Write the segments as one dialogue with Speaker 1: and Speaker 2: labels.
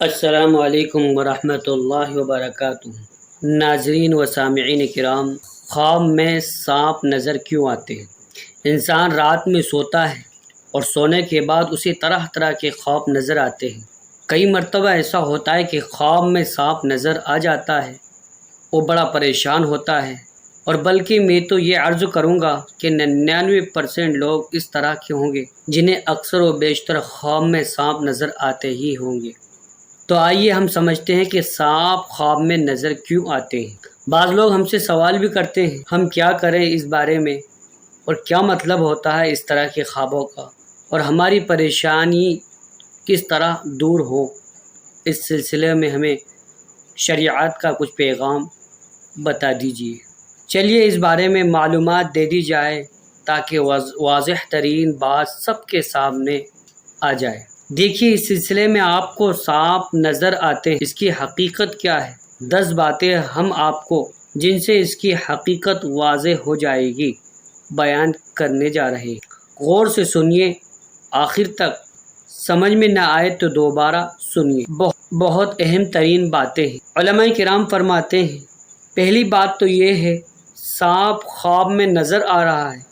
Speaker 1: السلام علیکم ورحمۃ اللہ وبرکاتہ۔ ناظرین و سامعین کرام، خواب میں سانپ نظر کیوں آتے ہیں؟ انسان رات میں سوتا ہے اور سونے کے بعد اسے طرح طرح کے خواب نظر آتے ہیں۔ کئی مرتبہ ایسا ہوتا ہے کہ خواب میں سانپ نظر آ جاتا ہے، وہ بڑا پریشان ہوتا ہے، اور بلکہ میں تو یہ عرض کروں گا کہ 99% لوگ اس طرح کے ہوں گے جنہیں اکثر و بیشتر خواب میں سانپ نظر آتے ہی ہوں گے۔ تو آئیے ہم سمجھتے ہیں کہ سانپ خواب میں نظر کیوں آتے ہیں۔ بعض لوگ ہم سے سوال بھی کرتے ہیں ہم کیا کریں اس بارے میں، اور کیا مطلب ہوتا ہے اس طرح کے خوابوں کا، اور ہماری پریشانی کس طرح دور ہو۔ اس سلسلے میں ہمیں شریعت کا کچھ پیغام بتا دیجیے۔ چلیے اس بارے میں معلومات دے دی جائے تاکہ واضح ترین بات سب کے سامنے آ جائے۔ دیکھیے، اس سلسلے میں آپ کو سانپ نظر آتے ہیں، اس کی حقیقت کیا ہے؟ 10 باتیں ہم آپ کو جن سے اس کی حقیقت واضح ہو جائے گی بیان کرنے جا رہے ہیں۔ غور سے سنیے آخر تک، سمجھ میں نہ آئے تو دوبارہ سنیے۔ بہت اہم ترین باتیں ہیں۔ علماء کرام فرماتے ہیں، پہلی بات تو یہ ہے، سانپ خواب میں نظر آ رہا ہے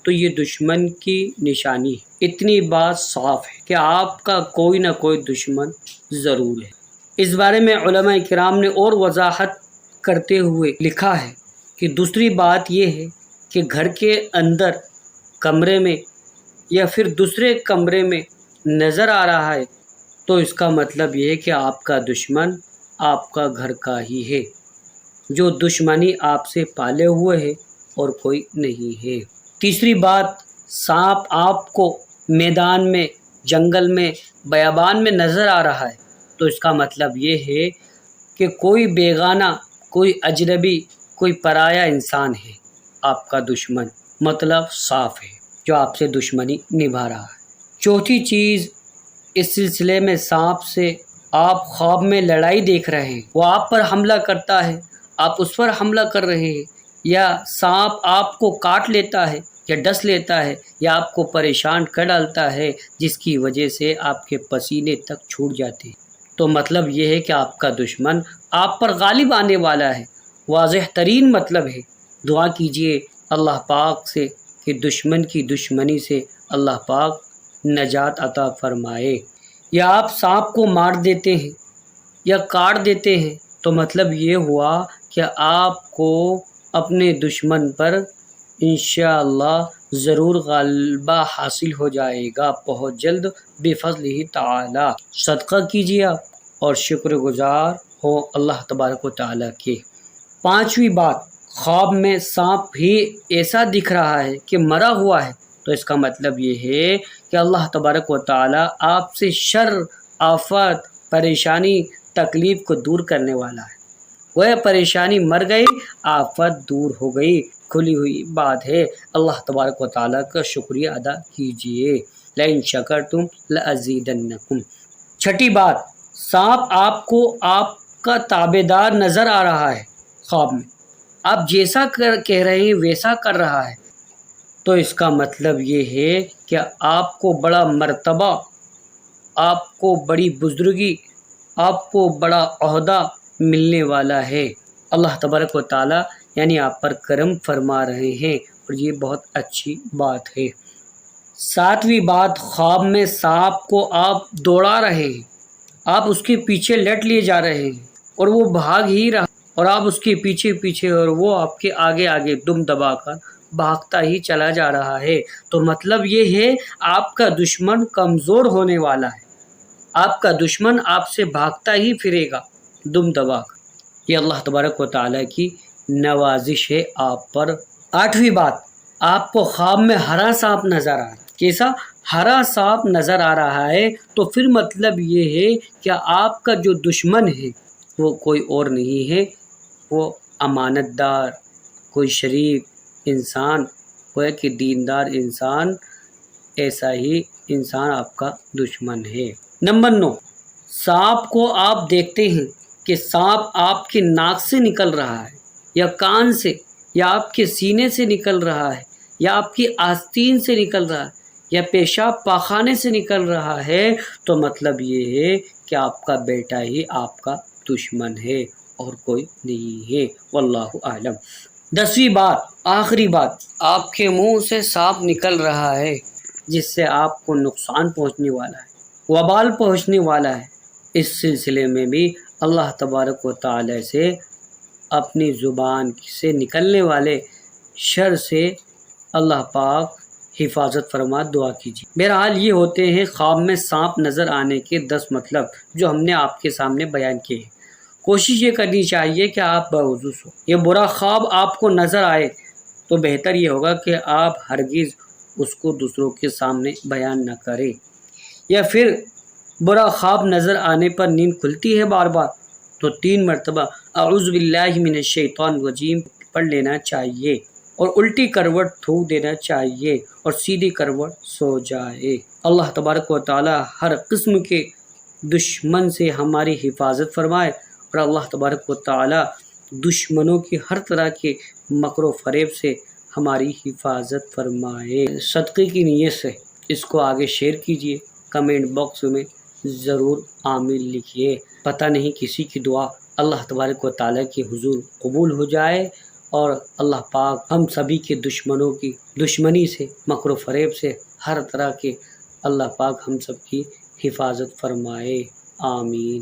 Speaker 1: تو یہ دشمن کی نشانی ہے۔ اتنی بات صاف ہے کہ آپ کا کوئی نہ کوئی دشمن ضرور ہے۔ اس بارے میں علماء کرام نے اور وضاحت کرتے ہوئے لکھا ہے کہ دوسری بات یہ ہے کہ گھر کے اندر کمرے میں یا پھر دوسرے کمرے میں نظر آ رہا ہے تو اس کا مطلب یہ ہے کہ آپ کا دشمن آپ کا گھر کا ہی ہے، جو دشمنی آپ سے پالے ہوئے ہے اور کوئی نہیں ہے۔ تیسری بات، سانپ آپ کو میدان میں، جنگل میں، بیابان میں نظر آ رہا ہے تو اس کا مطلب یہ ہے کہ کوئی بیگانہ، کوئی اجنبی، کوئی پرایا انسان ہے آپ کا دشمن، مطلب صاف ہے، جو آپ سے دشمنی نبھا رہا ہے۔ چوتھی چیز، اس سلسلے میں سانپ سے آپ خواب میں لڑائی دیکھ رہے ہیں، وہ آپ پر حملہ کرتا ہے، آپ اس پر حملہ کر رہے ہیں، یا سانپ آپ کو کاٹ لیتا ہے یا ڈس لیتا ہے یا آپ کو پریشان کر ڈالتا ہے جس کی وجہ سے آپ کے پسینے تک چھوٹ جاتے ہیں، تو مطلب یہ ہے کہ آپ کا دشمن آپ پر غالب آنے والا ہے۔ واضح ترین مطلب ہے۔ دعا کیجئے اللہ پاک سے کہ دشمن کی دشمنی سے اللہ پاک نجات عطا فرمائے۔ یا آپ سانپ کو مار دیتے ہیں یا کاٹ دیتے ہیں تو مطلب یہ ہوا کہ آپ کو اپنے دشمن پر انشاءاللہ ضرور غلبہ حاصل ہو جائے گا بہت جلد بفضلہ تعالی۔ صدقہ کیجیے آپ اور شکر گزار ہو اللہ تبارک و تعالی کے۔ پانچویں بات، خواب میں سانپ بھی ایسا دکھ رہا ہے کہ مرا ہوا ہے تو اس کا مطلب یہ ہے کہ اللہ تبارک و تعالی آپ سے شر، آفت، پریشانی، تکلیف کو دور کرنے والا ہے۔ وہ پریشانی مر گئی، آفت دور ہو گئی، کھلی ہوئی بات ہے۔ اللہ تبارک و تعالیٰ کا شکریہ ادا کیجئے۔ لئن شکرتم لأزیدنکم۔ چھٹی بات، سانپ آپ کو آپ کا تابع دار نظر آ رہا ہے خواب میں، آپ جیسا کہہ رہے ہیں ویسا کر رہا ہے تو اس کا مطلب یہ ہے کہ آپ کو بڑا مرتبہ، آپ کو بڑی بزرگی، آپ کو بڑا عہدہ ملنے والا ہے۔ اللہ تبارک و تعالی یعنی آپ پر کرم فرما رہے ہیں اور یہ بہت اچھی بات ہے۔ ساتویں بات، خواب میں سانپ کو آپ دوڑا رہے ہیں، آپ اس کے پیچھے لٹ لیے جا رہے ہیں اور وہ بھاگ ہی رہا اور آپ اس کے پیچھے پیچھے اور وہ آپ کے آگے آگے دم دبا کر بھاگتا ہی چلا جا رہا ہے تو مطلب یہ ہے آپ کا دشمن کمزور ہونے والا ہے، آپ کا دشمن آپ سے بھاگتا ہی پھرے گا دم دبا کر۔ یہ اللہ تبارک و تعالیٰ کی نوازش ہے آپ پر۔ آٹھویں بات، آپ کو خواب میں ہرا سانپ نظر آ رہا ہے۔ کیسا؟ ہرا سانپ نظر آ رہا ہے تو پھر مطلب یہ ہے کہ آپ کا جو دشمن ہے وہ کوئی اور نہیں ہے، وہ امانت دار، کوئی شریف انسان، کوئی کہ دیندار انسان، ایسا ہی انسان آپ کا دشمن ہے۔ نمبر 9، سانپ کو آپ دیکھتے ہیں کہ سانپ آپ کے ناک سے نکل رہا ہے یا کان سے یا آپ کے سینے سے نکل رہا ہے یا آپ کی آستین سے نکل رہا ہے یا پیشاب پاخانے سے نکل رہا ہے تو مطلب یہ ہے کہ آپ کا بیٹا ہی آپ کا دشمن ہے اور کوئی نہیں ہے۔ واللہ اعلم۔ 10ویں بات، آخری بات، آپ کے منہ سے سانپ نکل رہا ہے جس سے آپ کو نقصان پہنچنے والا ہے، وبال پہنچنے والا ہے۔ اس سلسلے میں بھی اللہ تبارک و تعالی سے اپنی زبان سے نکلنے والے شر سے اللہ پاک حفاظت فرما دعا کیجیے۔ بہرحال یہ ہوتے ہیں خواب میں سانپ نظر آنے کے 10 مطلب جو ہم نے آپ کے سامنے بیان کیے ہیں۔ کوشش یہ کرنی چاہیے کہ آپ باوضو ہو۔ یہ برا خواب آپ کو نظر آئے تو بہتر یہ ہوگا کہ آپ ہرگز اس کو دوسروں کے سامنے بیان نہ کریں، یا پھر برا خواب نظر آنے پر نیند کھلتی ہے بار بار تو 3 مرتبہ اعوذ باللہ من الشیطان الرجیم پڑھ لینا چاہیے اور الٹی کروٹ تھوک دینا چاہیے اور سیدھی کروٹ سو جائے۔ اللہ تبارک و تعالی ہر قسم کے دشمن سے ہماری حفاظت فرمائے اور اللہ تبارک و تعالی دشمنوں کی ہر طرح کے مکر و فریب سے ہماری حفاظت فرمائے۔ صدقے کی نیت سے اس کو آگے شیئر کیجیے، کمنٹ باکس میں ضرور آمین لکھیے۔ پتہ نہیں کسی کی دعا اللہ تبارک و تعالی کے حضور قبول ہو جائے اور اللہ پاک ہم سبھی کے دشمنوں کی دشمنی سے، مکر و فریب سے، ہر طرح کے اللہ پاک ہم سب کی حفاظت فرمائے۔ آمین۔